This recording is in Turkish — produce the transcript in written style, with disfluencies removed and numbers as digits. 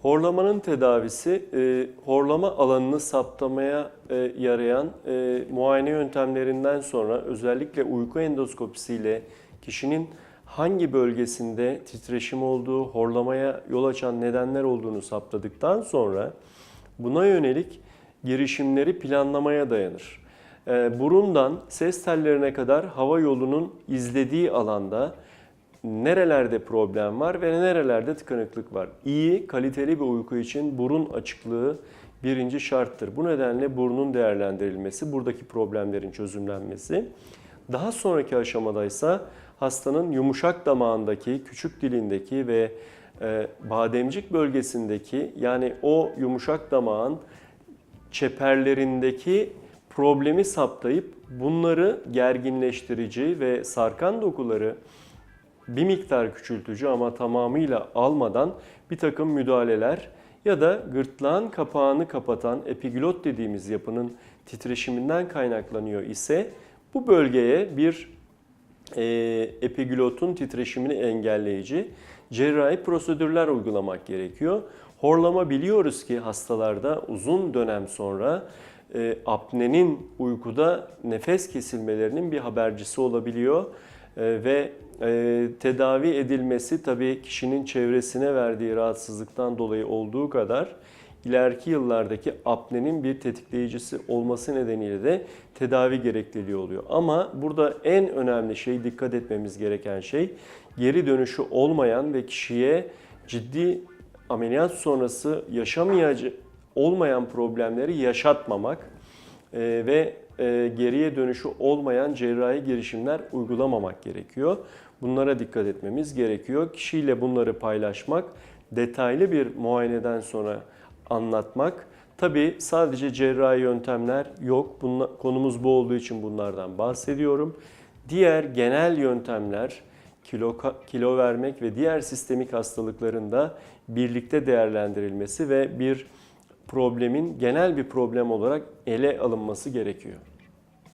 Horlamanın tedavisi, horlama alanını saptamaya yarayan muayene yöntemlerinden sonra özellikle uyku endoskopisiyle kişinin hangi bölgesinde titreşim olduğu, horlamaya yol açan nedenler olduğunu saptadıktan sonra buna yönelik girişimleri planlamaya dayanır. Burundan ses tellerine kadar hava yolunun izlediği alanda nerelerde problem var ve nerelerde tıkanıklık var? İyi, kaliteli bir uyku için burun açıklığı birinci şarttır. Bu nedenle burnun değerlendirilmesi, buradaki problemlerin çözümlenmesi. Daha sonraki aşamadaysa hastanın yumuşak damağındaki, küçük dilindeki ve bademcik bölgesindeki, yani o yumuşak damağın çeperlerindeki problemi saptayıp bunları gerginleştirici ve sarkan dokuları bir miktar küçültücü ama tamamıyla almadan bir takım müdahaleler ya da gırtlağın kapağını kapatan epiglot dediğimiz yapının titreşiminden kaynaklanıyor ise bu bölgeye bir epiglotun titreşimini engelleyici cerrahi prosedürler uygulamak gerekiyor. Horlama biliyoruz ki hastalarda uzun dönem sonra apnenin uykuda nefes kesilmelerinin bir habercisi olabiliyor ve tedavi edilmesi tabii kişinin çevresine verdiği rahatsızlıktan dolayı olduğu kadar ileriki yıllardaki apnenin bir tetikleyicisi olması nedeniyle de tedavi gerekliliği oluyor. Ama burada en önemli şey, dikkat etmemiz gereken şey, geri dönüşü olmayan ve kişiye ciddi ameliyat sonrası yaşamayacağı olmayan problemleri yaşatmamak ve geriye dönüşü olmayan cerrahi girişimler uygulamamak gerekiyor. Bunlara dikkat etmemiz gerekiyor. Kişiyle bunları paylaşmak, detaylı bir muayeneden sonra anlatmak. Tabii sadece cerrahi yöntemler yok. Konumuz bu olduğu için bunlardan bahsediyorum. Diğer genel yöntemler, kilo vermek ve diğer sistemik hastalıkların da birlikte değerlendirilmesi ve bir problemin genel bir problem olarak ele alınması gerekiyor.